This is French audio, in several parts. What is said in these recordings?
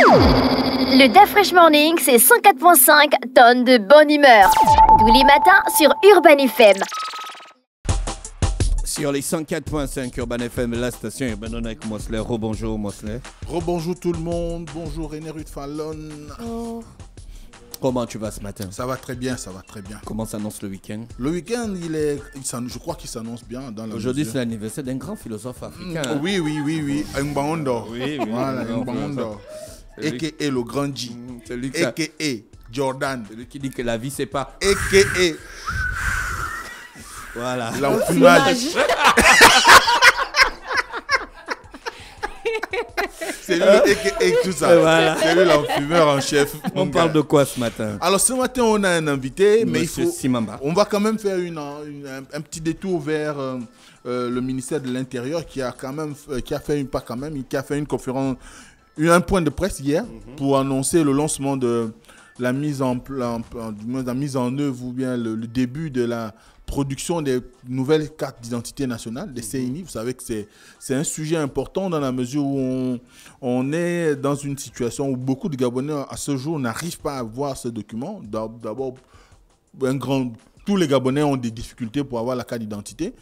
Le DAF Fresh Morning, c'est 104.5 tonnes de bonne humeur. Tous les matins sur Urban FM. Sur les 104.5 Urban FM, la station Urban avec Mosley. Rebonjour Mosley. Rebonjour tout le monde. Bonjour René Ruth Fallon. Oh. Comment tu vas ce matin? Ça va très bien, ça va très bien. Comment s'annonce le week-end? Le week-end, je crois qu'il s'annonce bien. Aujourd'hui, c'est l'anniversaire d'un grand philosophe africain. Oui. Ngbangondo. Oui. Voilà, Ngbangondo. A.K.A. le grand G. A.K.A. Jordan. Celui qui dit que la vie, c'est pas... A.K.A. Voilà. L'enfumage. C'est lui A.K.A. tout ça. Voilà. C'est lui l'enfumeur en chef. On parle de quoi ce matin? Alors ce matin, on a un invité, mais Simamba. on va quand même faire un petit détour vers le ministère de l'Intérieur qui a fait une conférence, un point de presse hier pour annoncer le lancement de la mise en œuvre ou bien le début de la production des nouvelles cartes d'identité nationale, des CNI. Vous savez que c'est un sujet important dans la mesure où on est dans une situation où beaucoup de Gabonais à ce jour n'arrivent pas à voir ce document. D'abord, tous les Gabonais ont des difficultés pour avoir la carte d'identité.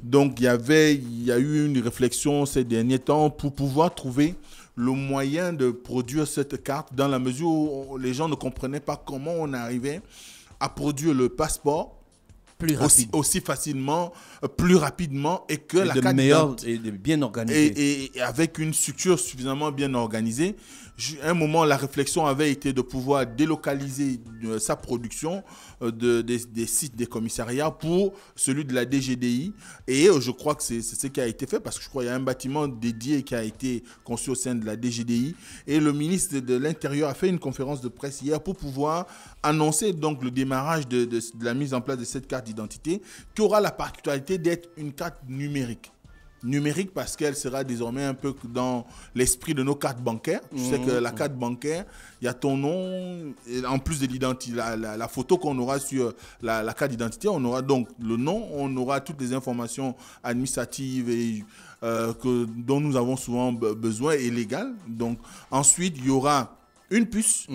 Donc, il y a eu une réflexion ces derniers temps pour pouvoir trouver le moyen de produire cette carte dans la mesure où les gens ne comprenaient pas comment on arrivait à produire le passeport aussi facilement, plus rapidement et que la carte d'identité et bien organisée. Et avec une structure suffisamment bien organisée. À un moment, la réflexion avait été de pouvoir délocaliser sa production des sites des commissariats pour celui de la DGDI. Et je crois que c'est ce qui a été fait parce que je crois qu'il y a un bâtiment dédié qui a été conçu au sein de la DGDI. Et le ministre de l'Intérieur a fait une conférence de presse hier pour pouvoir annoncer donc le démarrage de la mise en place de cette carte d'identité qui aura la particularité d'être une carte numérique. Numérique parce qu'elle sera désormais un peu dans l'esprit de nos cartes bancaires. Tu sais que la carte bancaire, il y a ton nom, et en plus de l'identité, la photo qu'on aura sur la carte d'identité, on aura donc le nom, on aura toutes les informations administratives et, dont nous avons souvent besoin et légales. Donc ensuite, il y aura une puce.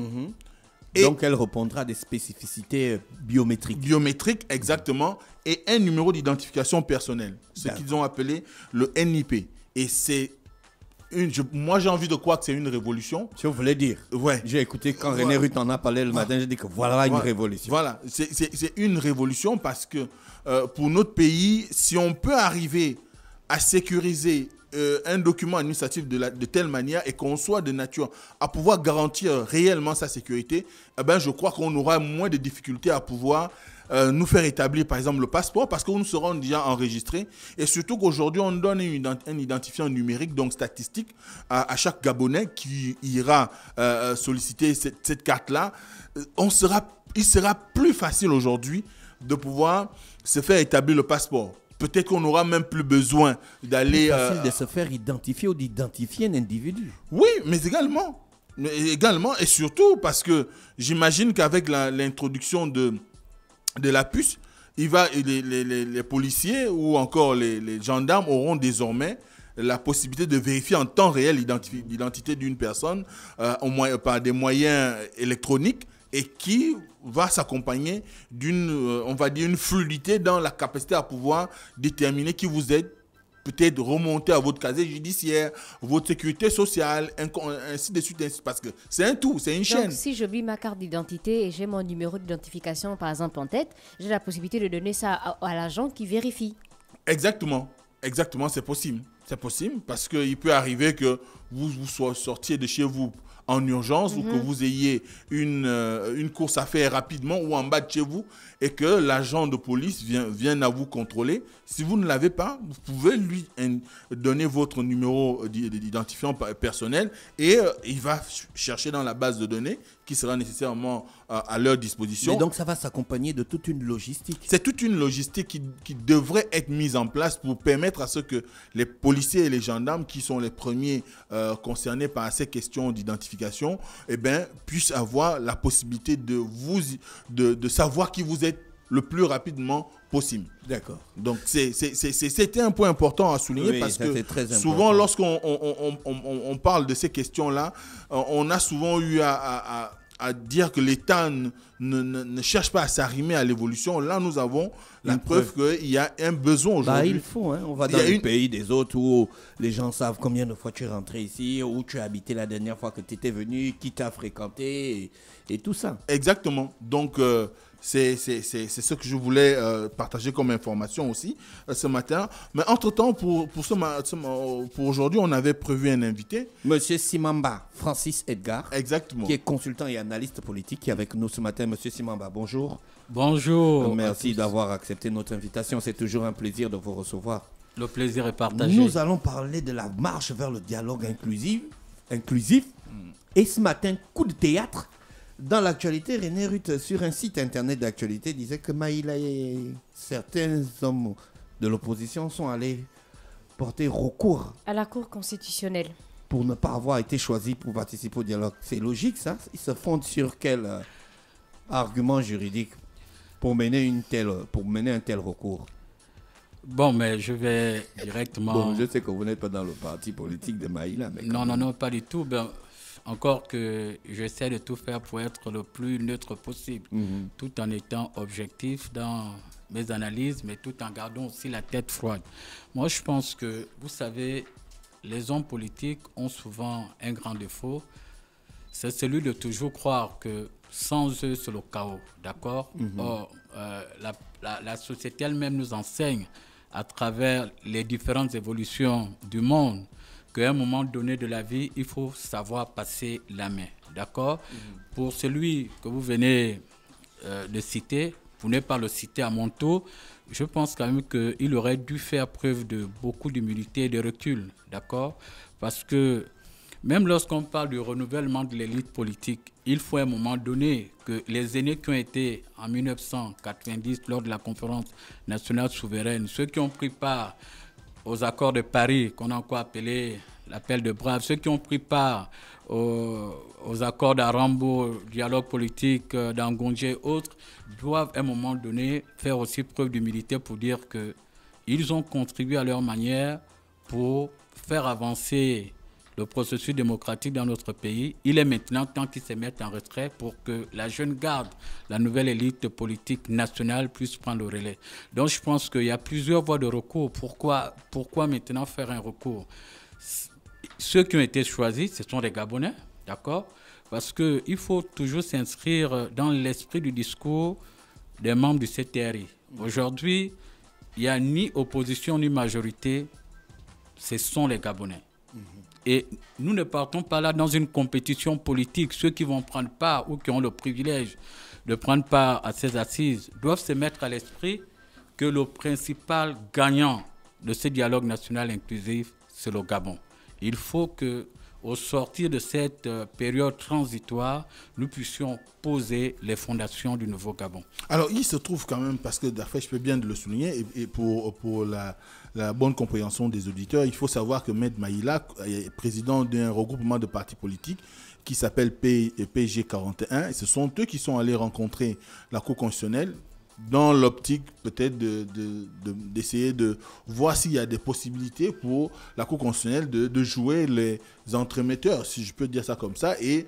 Donc, elle répondra à des spécificités biométriques. Biométriques, exactement. Et un numéro d'identification personnelle. Ce qu'ils ont appelé le NIP. Et c'est moi, j'ai envie de croire que c'est une révolution. Si vous voulez dire. Ouais. J'ai écouté quand René Ruth en a parlé le matin, j'ai dit que voilà une révolution. Voilà. C'est une révolution parce que pour notre pays, si on peut arriver à sécuriser un document administratif de telle manière et qu'on soit de nature à pouvoir garantir réellement sa sécurité, eh ben, je crois qu'on aura moins de difficultés à pouvoir nous faire établir par exemple le passeport parce que nous serons déjà enregistrés et surtout qu'aujourd'hui on donne un identifiant numérique donc statistique à chaque Gabonais qui ira solliciter cette carte-là. Il sera plus facile aujourd'hui de pouvoir se faire établir le passeport. Peut-être qu'on n'aura même plus besoin d'aller... C'est facile de se faire identifier ou d'identifier un individu. Oui, mais également et surtout parce que j'imagine qu'avec l'introduction de la puce, les policiers ou encore les gendarmes auront désormais la possibilité de vérifier en temps réel l'identité d'une personne par des moyens électroniques et qui va s'accompagner on va dire, une fluidité dans la capacité à pouvoir déterminer qui vous êtes, peut-être remonter à votre casier judiciaire, votre sécurité sociale, ainsi de suite, parce que c'est un tout, c'est une chaîne. Donc, si j'oublie ma carte d'identité et j'ai mon numéro d'identification, par exemple, en tête, j'ai la possibilité de donner ça à l'agent qui vérifie. Exactement, c'est possible. C'est possible parce qu'il peut arriver que vous sortiez de chez vous en urgence ou que vous ayez une course à faire rapidement ou en bas de chez vous et que l'agent de police vienne à vous contrôler. Si vous ne l'avez pas, vous pouvez lui donner votre numéro d'identifiant personnel et il va chercher dans la base de données qui sera nécessairement à leur disposition. Mais donc ça va s'accompagner de toute une logistique. C'est toute une logistique qui devrait être mise en place pour permettre à ce que les policiers et les gendarmes qui sont les premiers concernés par ces questions d'identification puissent avoir la possibilité de savoir qui vous êtes le plus rapidement possible. D'accord. Donc c'était un point important à souligner, oui, parce que très souvent important. lorsqu'on on parle de ces questions-là, on a souvent eu à dire que l'État ne cherche pas à s'arrimer à l'évolution. Là, nous avons la preuve qu'il y a un besoin aujourd'hui. Il faut, hein. On va dans les pays des autres où les gens savent combien de fois tu es rentré ici, où tu as habité la dernière fois que tu étais venu, qui t'a fréquenté et tout ça. Exactement. Donc, c'est ce que je voulais partager comme information aussi ce matin. Mais entre-temps, pour aujourd'hui, on avait prévu un invité. Monsieur Simamba, Francis Edgar. Exactement. Qui est consultant et analyste politique, qui est avec nous ce matin. Monsieur Simamba, bonjour. Bonjour. Merci d'avoir accepté notre invitation. C'est toujours un plaisir de vous recevoir. Le plaisir est partagé. Nous allons parler de la marche vers le dialogue inclusif. Et ce matin, coup de théâtre. Dans l'actualité, René Ruth, sur un site internet d'actualité, disait que Maïla et certains hommes de l'opposition sont allés porter recours À la Cour constitutionnelle. pour ne pas avoir été choisis pour participer au dialogue. C'est logique, ça? Ils se fondent sur quel argument juridique pour mener un tel recours? Bon, mais je vais directement... Bon, je sais que vous n'êtes pas dans le parti politique de Maïla. Mais non, pas du tout. Ben, encore que j'essaie de tout faire pour être le plus neutre possible, tout en étant objectif dans mes analyses, mais tout en gardant aussi la tête froide. Moi, je pense que, vous savez, les hommes politiques ont souvent un grand défaut, c'est celui de toujours croire que sans eux, c'est le chaos, d'accord? Or, la société elle-même nous enseigne à travers les différentes évolutions du monde qu'à un moment donné de la vie, il faut savoir passer la main, d'accord? Pour celui que vous venez de citer, vous n'êtes pas le citer à mon tour, je pense quand même qu'il aurait dû faire preuve de beaucoup d'humilité et de recul, d'accord? Parce que même lorsqu'on parle du renouvellement de l'élite politique, il faut à un moment donné que les aînés qui ont été en 1990 lors de la conférence nationale souveraine, ceux qui ont pris part aux accords de Paris, qu'on a encore appelé l'appel de Brave, ceux qui ont pris part aux accords d'Arambo, dialogue politique d'Angondje et autres, doivent à un moment donné faire aussi preuve d'humilité pour dire qu'ils ont contribué à leur manière pour faire avancer le processus démocratique dans notre pays. Il est maintenant temps qu'ils se mettent en retrait pour que la jeune garde, la nouvelle élite politique nationale puisse prendre le relais. Donc je pense qu'il y a plusieurs voies de recours. Pourquoi maintenant faire un recours? Ceux qui ont été choisis, ce sont les Gabonais, d'accord? Parce qu'il faut toujours s'inscrire dans l'esprit du discours des membres du CTRI. Aujourd'hui, il n'y a ni opposition ni majorité, ce sont les Gabonais. Et nous ne partons pas là dans une compétition politique. Ceux qui vont prendre part ou qui ont le privilège de prendre part à ces assises doivent se mettre à l'esprit que le principal gagnant de ce dialogue national inclusif, c'est le Gabon. Il faut qu'au sortir de cette période transitoire, nous puissions poser les fondations du nouveau Gabon. Alors, il se trouve quand même, parce que d'après, je peux bien le souligner, et pour la bonne compréhension des auditeurs, il faut savoir que Med Maïla est président d'un regroupement de partis politiques qui s'appelle PG 41, et ce sont eux qui sont allés rencontrer la Cour constitutionnelle dans l'optique peut-être d'essayer de voir s'il y a des possibilités pour la Cour constitutionnelle de jouer les entremetteurs, si je peux dire ça comme ça, et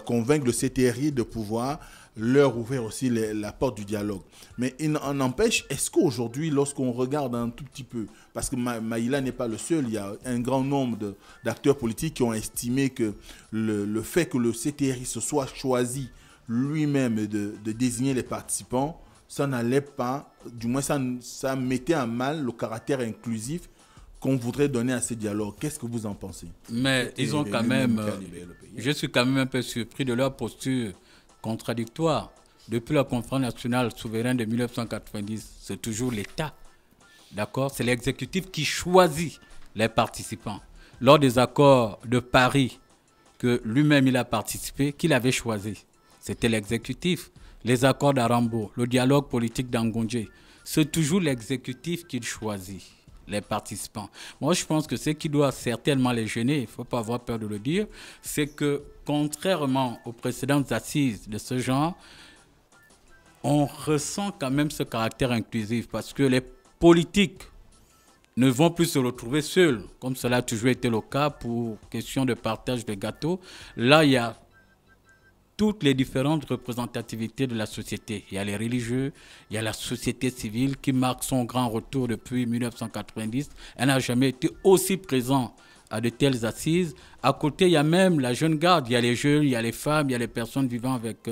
convaincre le CTRI de pouvoir leur ouvrir aussi la porte du dialogue. Mais il en empêche, est-ce qu'aujourd'hui, lorsqu'on regarde un tout petit peu, parce que Maïla n'est pas le seul, il y a un grand nombre d'acteurs politiques qui ont estimé que le fait que le CTRI se soit choisi lui-même de désigner les participants, ça n'allait pas, du moins ça mettait à mal le caractère inclusif qu'on voudrait donner à ces dialogues. Qu'est-ce que vous en pensez? Mais ils ont quand même, je suis quand même un peu surpris de leur posture contradictoire. Depuis la conférence nationale souveraine de 1990, c'est toujours l'État, d'accord? C'est l'exécutif qui choisit les participants. Lors des accords de Paris, que lui-même il a participé, qu'il avait choisi, c'était l'exécutif. Les accords d'Arambo, le dialogue politique d'Angondje, c'est toujours l'exécutif qui choisit les participants. Moi, je pense que ce qui doit certainement les gêner, il ne faut pas avoir peur de le dire, c'est que, contrairement aux précédentes assises de ce genre, on ressent quand même ce caractère inclusif parce que les politiques ne vont plus se retrouver seuls, comme cela a toujours été le cas pour question de partage de gâteaux. Là, il y a toutes les différentes représentativités de la société. Il y a les religieux, il y a la société civile qui marque son grand retour depuis 1990. Elle n'a jamais été aussi présente à de telles assises. À côté, il y a même la jeune garde. Il y a les jeunes, il y a les femmes, il y a les personnes vivant avec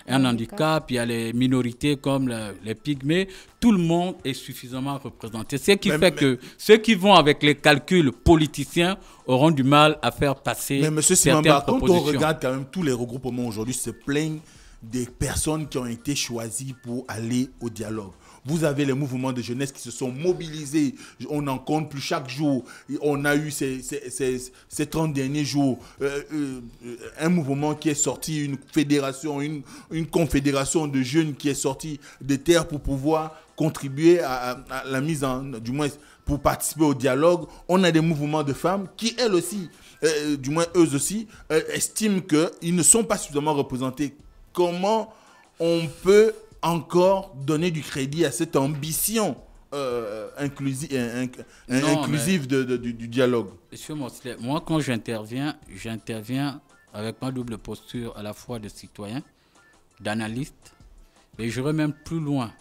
un handicap, il y a les minorités comme les pygmées. Tout le monde est suffisamment représenté. Ce qui fait que ceux qui vont avec les calculs politiciens auront du mal à faire passer mais monsieur certaines Simamba, propositions. quand on regarde quand même tous les regroupements aujourd'hui se plaignent des personnes qui ont été choisies pour aller au dialogue. Vous avez les mouvements de jeunesse qui se sont mobilisés. On n'en compte plus chaque jour. On a eu ces 30 derniers jours un mouvement qui est sorti, une fédération, une confédération de jeunes qui est sortie des terres pour pouvoir contribuer à la mise en... du moins pour participer au dialogue. On a des mouvements de femmes qui, elles aussi, du moins eux aussi, estiment qu'ils ne sont pas suffisamment représentés. Comment on peut encore donner du crédit à cette ambition inclusive du dialogue? Monsieur Mosley, moi quand j'interviens avec ma double posture à la fois de citoyen, d'analyste, mais je vais même plus loin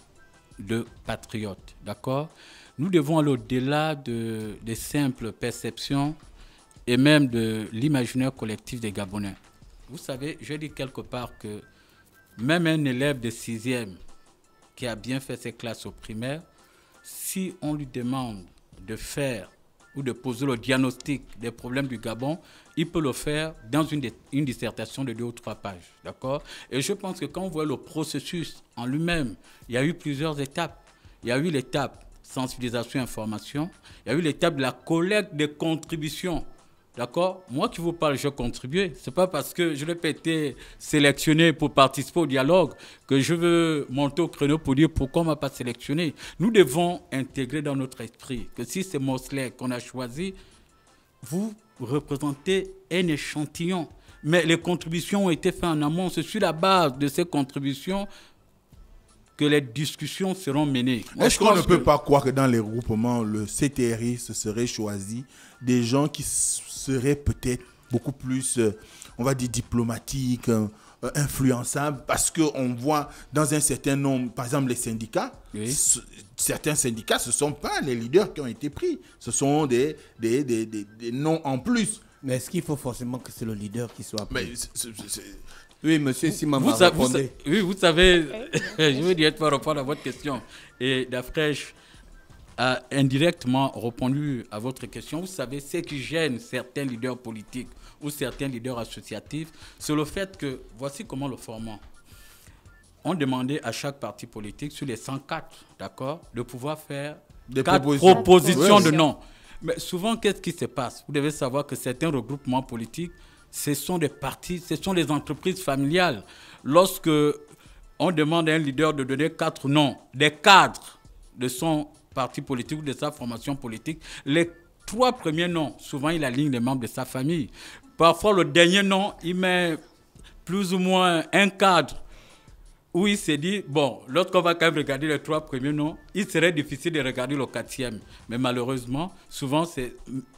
de patriote, d'accord? Nous devons aller au-delà des simples perceptions et même de l'imaginaire collectif des Gabonais. Vous savez, je dis quelque part que même un élève de 6e qui a bien fait ses classes au primaire, si on lui demande de faire ou de poser le diagnostic des problèmes du Gabon, il peut le faire dans une dissertation de 2 ou 3 pages. D'accord? Et je pense que quand on voit le processus en lui-même, il y a eu plusieurs étapes. Il y a eu l'étape sensibilisation et information. Il y a eu l'étape de la collecte des contributions. D'accord? Moi qui vous parle, je contribué. Ce n'est pas parce que je n'ai pas été sélectionné pour participer au dialogue que je veux monter au créneau pour dire pourquoi on ne m'a pas sélectionné. Nous devons intégrer dans notre esprit que si c'est Mosley qu'on a choisi, vous représentez un échantillon. Mais les contributions ont été faites en amont. C'est sur la base de ces contributions que les discussions seront menées. Est-ce qu'on ne peut pas croire que dans les regroupements, le CTRI se serait choisi des gens qui seraient peut-être beaucoup plus, on va dire, diplomatiques, influençables, parce qu'on voit dans un certain nombre, par exemple les syndicats, oui. Certains syndicats, ce ne sont pas les leaders qui ont été pris, ce sont des noms en plus. Mais est-ce qu'il faut forcément que c'est le leader qui soit pris? Oui, monsieur Simon, vous savez, je veux dire, pour répondre à votre question. Et Dafresh a indirectement répondu à votre question. Vous savez, ce qui gêne certains leaders politiques ou certains leaders associatifs, c'est le fait que, voici comment le formant. On demandait à chaque parti politique, sur les 104, d'accord, de pouvoir faire des 4 propositions de noms. Mais souvent, qu'est-ce qui se passe? Vous devez savoir que certains regroupements politiques, ce sont des partis, ce sont des entreprises familiales. Lorsque on demande à un leader de donner 4 noms, des cadres de son parti politique ou de sa formation politique, les 3 premiers noms, souvent il aligne les membres de sa famille. Parfois, le dernier nom, il met plus ou moins un cadre où il s'est dit, bon, lorsqu'on va quand même regarder les 3 premiers noms, il serait difficile de regarder le 4e. Mais malheureusement, souvent,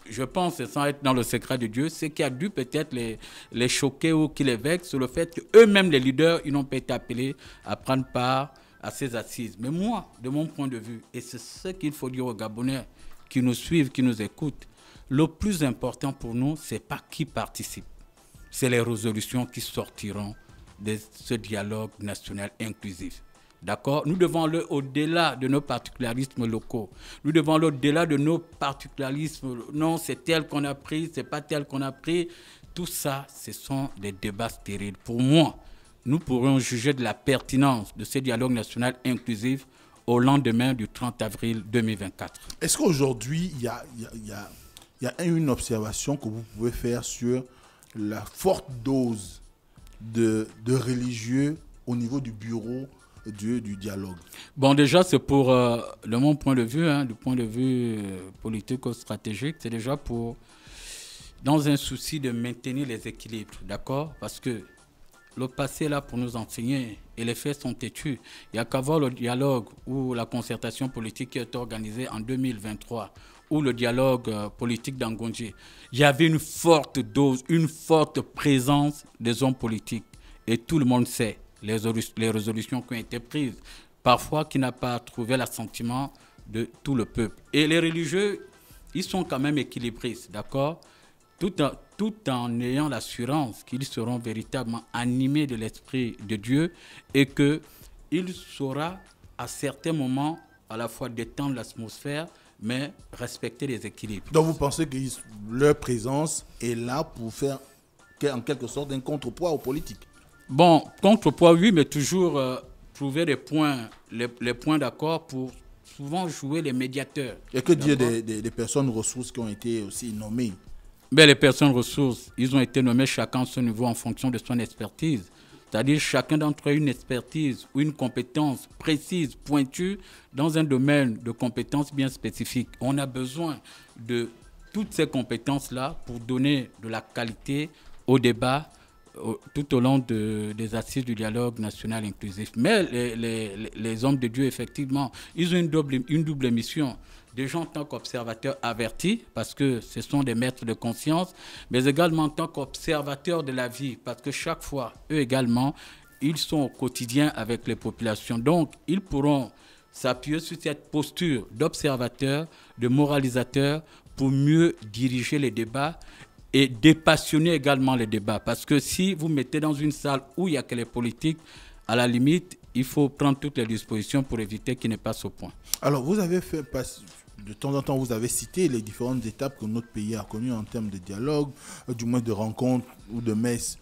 je pense, sans être dans le secret de Dieu, ce qui a dû peut-être les choquer ou qui les vexe, c'est le fait qu'eux-mêmes, les leaders, ils n'ont pas été appelés à prendre part à ces assises. Mais moi, de mon point de vue, et c'est ce qu'il faut dire aux Gabonais qui nous suivent, qui nous écoutent, le plus important pour nous, ce n'est pas qui participe, c'est les résolutions qui sortiront de ce dialogue national inclusif. D'accord? Nous devons aller au-delà de nos particularismes locaux. Nous devons aller au-delà de nos particularismes. Non, c'est tel qu'on a pris, c'est pas tel qu'on a pris. Tout ça, ce sont des débats stériles. Pour moi, nous pourrions juger de la pertinence de ce dialogue national inclusif au lendemain du 30 avril 2024. Est-ce qu'aujourd'hui, il y a une observation que vous pouvez faire sur la forte dose de religieux au niveau du bureau du dialogue? Bon, déjà, c'est pour, de mon point de vue, du point de vue politico-stratégique, c'est déjà pour, dans un souci de maintenir les équilibres, d'accord? Parce que le passé est là pour nous enseigner et les faits sont têtus. Il n'y a qu'à voir le dialogue ou la concertation politique qui est organisée en 2023 ou le dialogue politique d'Angondji. Il y avait une forte dose, une forte présence des hommes politiques. Et tout le monde sait les résolutions qui ont été prises, parfois qui n'a pas trouvé l'assentiment de tout le peuple. Et les religieux, ils sont quand même équilibristes, d'accord ? Tout en ayant l'assurance qu'ils seront véritablement animés de l'Esprit de Dieu et qu'il saura à certains moments à la fois détendre l'atmosphère, mais respecter les équilibres. Donc vous pensez que leur présence est là pour faire en quelque sorte un contrepoids aux politiques? Bon, contrepoids, oui, mais toujours trouver les points d'accord pour souvent jouer les médiateurs. Et que dire des personnes ressources qui ont été aussi nommées? Mais les personnes ressources, ils ont été nommés chacun à son niveau en fonction de son expertise. C'est-à-dire chacun d'entre eux a une expertise ou une compétence précise, pointue, dans un domaine de compétences bien spécifique. On a besoin de toutes ces compétences-là pour donner de la qualité au débat tout au long des assises du dialogue national inclusif. Mais les hommes de Dieu, effectivement, ils ont une double mission. Déjà en tant qu'observateurs avertis, parce que ce sont des maîtres de conscience, mais également en tant qu'observateurs de la vie, parce que chaque fois, eux également, ils sont au quotidien avec les populations. Donc, ils pourront s'appuyer sur cette posture d'observateur, de moralisateur, pour mieux diriger les débats et dépassionner également les débats. Parce que si vous mettez dans une salle où il n'y a que les politiques, à la limite, il faut prendre toutes les dispositions pour éviter qu'ils ne passent au point. Alors, vous avez fait de temps en temps, vous avez cité les différentes étapes que notre pays a connues en termes de dialogue, du moins de rencontres ou de messes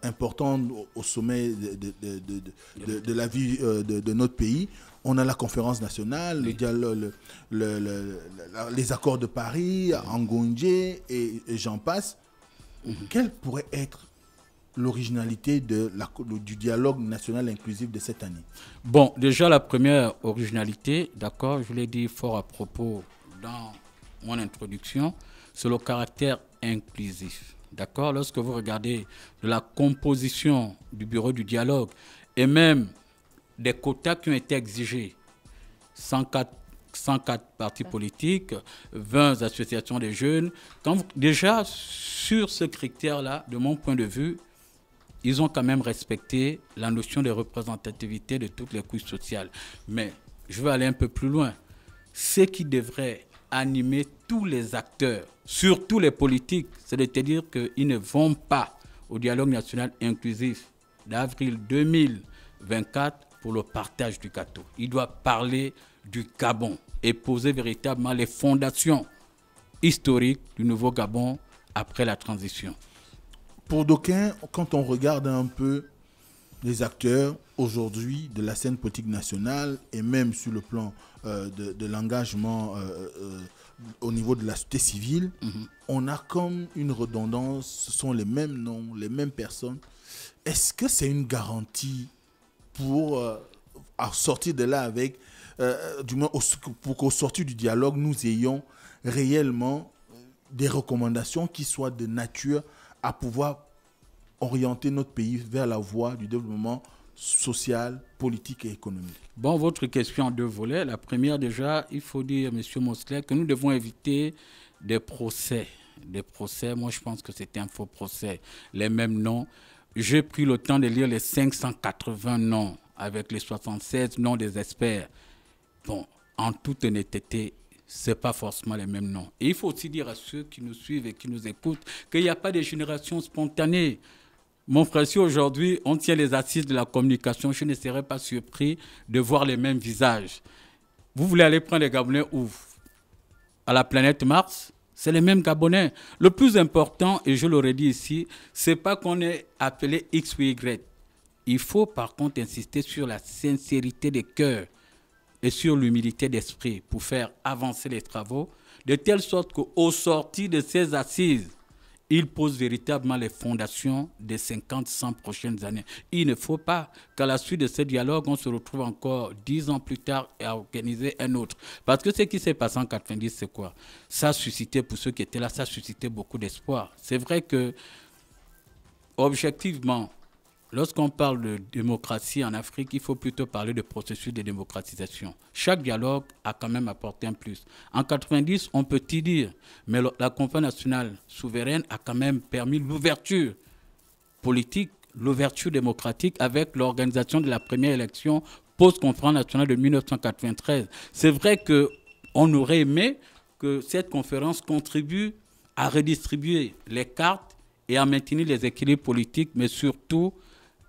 importantes au sommet de la vie de notre pays. On a la conférence nationale, le dialogue, les accords de Paris, Angondji et j'en passe. Quelle pourrait être l'originalité du dialogue national inclusif de cette année? Bon, déjà la première originalité, d'accord, je l'ai dit fort à propos dans mon introduction, c'est le caractère inclusif. D'accord, lorsque vous regardez de la composition du bureau du dialogue et même des quotas qui ont été exigés, 104 partis politiques, 20 associations de jeunes, déjà sur ce critère-là, de mon point de vue, ils ont quand même respecté la notion de représentativité de toutes les couches sociales. Mais je veux aller un peu plus loin. Ce qui devrait animer tous les acteurs, surtout les politiques, c'est de te dire qu'ils ne vont pas au dialogue national inclusif d'avril 2024 pour le partage du gâteau. Ils doivent parler du Gabon et poser véritablement les fondations historiques du nouveau Gabon après la transition. Pour d'aucuns, quand on regarde un peu les acteurs aujourd'hui de la scène politique nationale et même sur le plan de l'engagement au niveau de la société civile, on a comme une redondance, ce sont les mêmes noms, les mêmes personnes. Est-ce que c'est une garantie pour sortir de là avec, du moins pour qu'au sortir du dialogue, nous ayons réellement des recommandations qui soient de nature à pouvoir orienter notre pays vers la voie du développement social, politique et économique? Bon, votre question en deux volets. La première, déjà, il faut dire, M. Mosler, que nous devons éviter des procès. Des procès, moi je pense que c'était un faux procès. Les mêmes noms. J'ai pris le temps de lire les 580 noms avec les 76 noms des experts. Bon, en toute honnêteté, ce n'est pas forcément les mêmes noms. Et il faut aussi dire à ceux qui nous suivent et qui nous écoutent qu'il n'y a pas de génération spontanée. Mon frère, si aujourd'hui on tient les assises de la communication, je ne serais pas surpris de voir les mêmes visages. Vous voulez aller prendre les Gabonais où? À la planète Mars? C'est les mêmes Gabonais. Le plus important, et je l'aurais dit ici, ce n'est pas qu'on ait appelé X ou Y. Il faut par contre insister sur la sincérité des cœurs et sur l'humilité d'esprit pour faire avancer les travaux, de telle sorte qu'au sortir de ces assises, il pose véritablement les fondations des 50-100 prochaines années. Il ne faut pas qu'à la suite de ce dialogue, on se retrouve encore 10 ans plus tard et à organiser un autre. Parce que ce qui s'est passé en 90, c'est quoi? Ça a suscité, pour ceux qui étaient là, ça a suscité beaucoup d'espoir. C'est vrai que, objectivement, lorsqu'on parle de démocratie en Afrique, il faut plutôt parler de processus de démocratisation. Chaque dialogue a quand même apporté un plus. En 90, on peut y dire, mais la conférence nationale souveraine a quand même permis l'ouverture politique, l'ouverture démocratique avec l'organisation de la première élection post-conférence nationale de 1993. C'est vrai qu'on aurait aimé que cette conférence contribue à redistribuer les cartes et à maintenir les équilibres politiques, mais surtout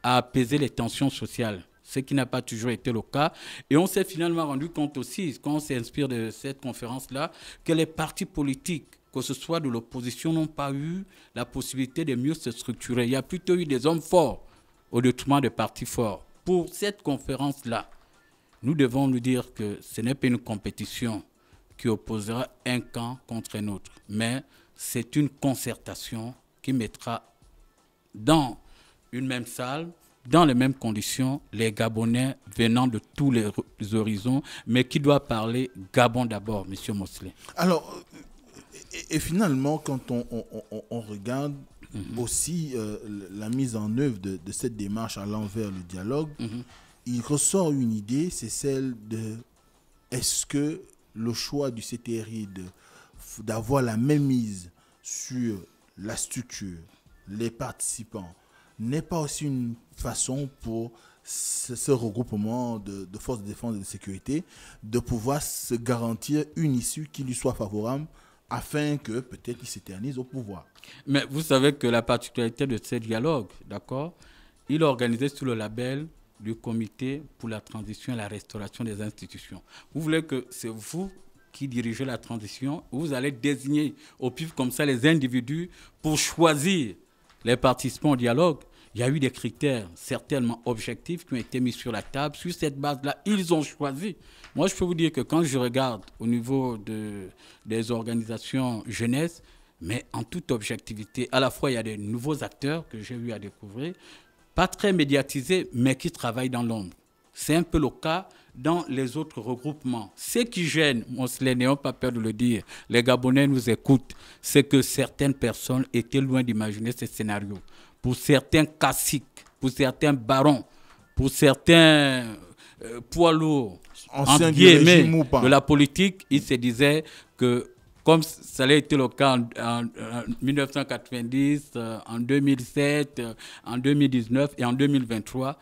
à apaiser les tensions sociales, ce qui n'a pas toujours été le cas. Et on s'est finalement rendu compte aussi, quand on s'inspire de cette conférence-là, que les partis politiques, que ce soit de l'opposition, n'ont pas eu la possibilité de mieux se structurer. Il y a plutôt eu des hommes forts au détriment des partis forts. Pour cette conférence-là, nous devons nous dire que ce n'est pas une compétition qui opposera un camp contre un autre, mais c'est une concertation qui mettra dans une même salle, dans les mêmes conditions, les Gabonais venant de tous les horizons, mais qui doit parler Gabon d'abord, M. Mosley. Alors, et finalement, quand on regarde aussi la mise en œuvre de cette démarche allant vers le dialogue, il ressort une idée, c'est celle de est-ce que le choix du CTRI d'avoir la même mise sur la structure, les participants, n'est pas aussi une façon pour ce regroupement de forces de défense et de sécurité de pouvoir se garantir une issue qui lui soit favorable afin que peut-être il s'éternise au pouvoir. Mais vous savez que la particularité de ce dialogue, d'accord, il est organisé sous le label du Comité pour la transition et la restauration des institutions. Vous voulez que c'est vous qui dirigez la transition, vous allez désigner au pif comme ça les individus pour choisir les participants au dialogue. Il y a eu des critères certainement objectifs qui ont été mis sur la table. Sur cette base-là, ils ont choisi. Moi, je peux vous dire que quand je regarde au niveau des organisations jeunesse, mais en toute objectivité, à la fois, il y a des nouveaux acteurs que j'ai eu à découvrir, pas très médiatisés, mais qui travaillent dans l'ombre. C'est un peu le cas dans les autres regroupements. Ce qui gêne, Mosley, n'ayons pas peur de le dire, les Gabonais nous écoutent, c'est que certaines personnes étaient loin d'imaginer ce scénario. Pour certains caciques, pour certains barons, pour certains poids lourds, entre guillemets, de la politique, ils se disaient que, comme ça a été le cas en 1990, en 2007, en 2019 et en 2023,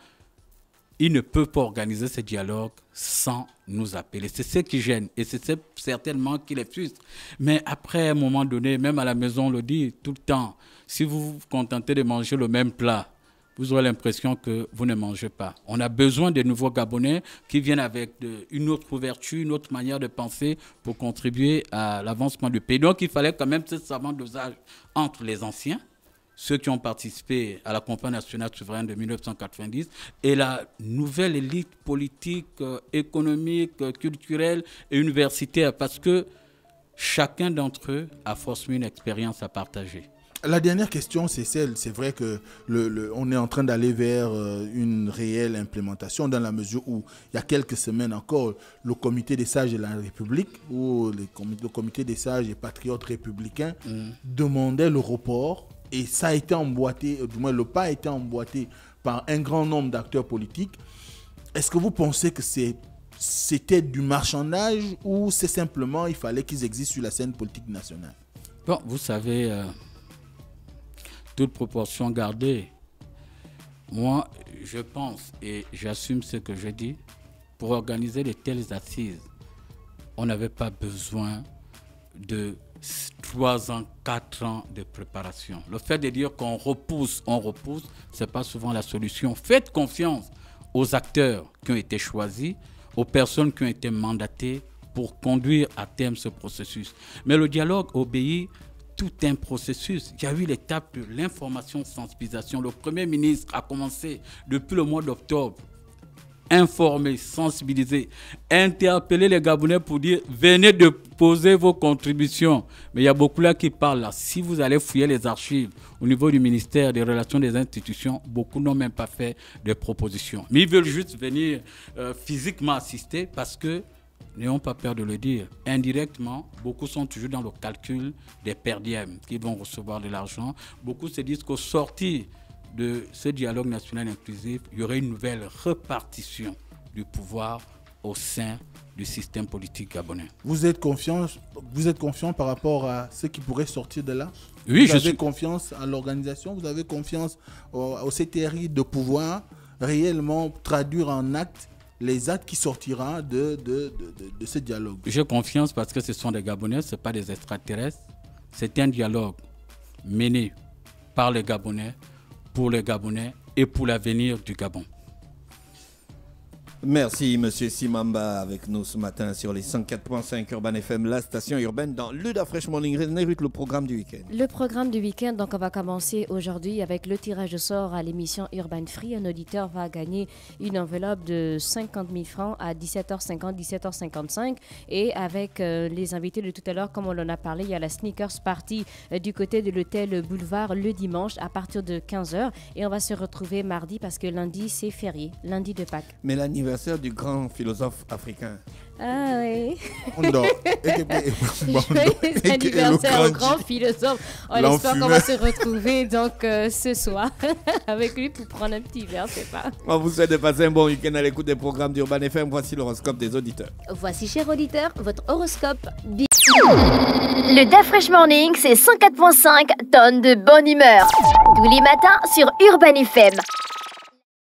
ils ne peuvent pas organiser ce dialogue sans nous appeler. C'est ce qui gêne et c'est certainement qui les frustre. Mais après, à un moment donné, même à la maison, on le dit tout le temps, si vous vous contentez de manger le même plat, vous aurez l'impression que vous ne mangez pas. On a besoin de nouveaux Gabonais qui viennent avec une autre ouverture, une autre manière de penser pour contribuer à l'avancement du pays. Donc, il fallait quand même ce savant dosage entre les anciens, ceux qui ont participé à la conférence nationale souveraine de 1990 et la nouvelle élite politique, économique, culturelle et universitaire, parce que chacun d'entre eux a forcément une expérience à partager. La dernière question, c'est celle, c'est vrai que on est en train d'aller vers une réelle implémentation dans la mesure où, il y a quelques semaines encore, le comité des sages de la République ou le comité des sages et patriotes républicains demandait le report et ça a été emboîté, du moins le pas a été emboîté par un grand nombre d'acteurs politiques. Est-ce que vous pensez que c'était du marchandage ou c'est simplement il fallait qu'ils existent sur la scène politique nationale? Bon, vous savez... toute proportion gardée, moi, je pense et j'assume ce que je dis, pour organiser de telles assises, on n'avait pas besoin de 3 ans, 4 ans de préparation. Le fait de dire qu'on repousse, ce n'est pas souvent la solution. Faites confiance aux acteurs qui ont été choisis, aux personnes qui ont été mandatées pour conduire à terme ce processus. Mais le dialogue obéit tout un processus. Il y a eu l'étape de l'information sensibilisation. Le Premier ministre a commencé depuis le mois d'octobre, informer, sensibiliser, interpeller les Gabonais pour dire venez déposer vos contributions. Mais il y a beaucoup là qui parlent là. Si vous allez fouiller les archives au niveau du ministère des Relations des institutions, beaucoup n'ont même pas fait de propositions. Mais ils veulent juste venir physiquement assister parce que n'ayons pas peur de le dire, indirectement, beaucoup sont toujours dans le calcul des perdièmes qui vont recevoir de l'argent. Beaucoup se disent qu'au sortir de ce dialogue national inclusif, il y aurait une nouvelle répartition du pouvoir au sein du système politique gabonais. Vous êtes confiant par rapport à ce qui pourrait sortir de là? Oui, vous avez confiance à l'organisation, vous avez confiance au CTRI de pouvoir réellement traduire en actes les actes qui sortiront de ce dialogue? J'ai confiance parce que ce sont des Gabonais, ce ne sont pas des extraterrestres. C'est un dialogue mené par les Gabonais, pour les Gabonais et pour l'avenir du Gabon. Merci, Monsieur Simamba, avec nous ce matin sur les 104.5 Urban FM, la station urbaine dans le Da Fresh Morning. René, le programme du week-end. Le programme du week-end, donc on va commencer aujourd'hui avec le tirage au sort à l'émission Urban Free. Un auditeur va gagner une enveloppe de 50 000 francs à 17h50, 17h55. Et avec les invités de tout à l'heure, comme on en a parlé, il y a la Sneakers Party du côté de l'hôtel Boulevard le dimanche à partir de 15h. Et on va se retrouver mardi parce que lundi, c'est férié, lundi de Pâques. Mais l'anniversaire du grand philosophe africain. Ah oui. Joyeux anniversaire au grand philosophe. On espère qu'on va se retrouver donc ce soir avec lui pour prendre un petit verre, c'est pas. On vous souhaite de passer un bon week-end à l'écoute des programmes d'Urban FM. Voici l'horoscope des auditeurs. Voici, chers auditeurs, votre horoscope. Le Da Fresh Morning, c'est 104.5 tonnes de bonne humeur. Tous les matins sur Urban FM.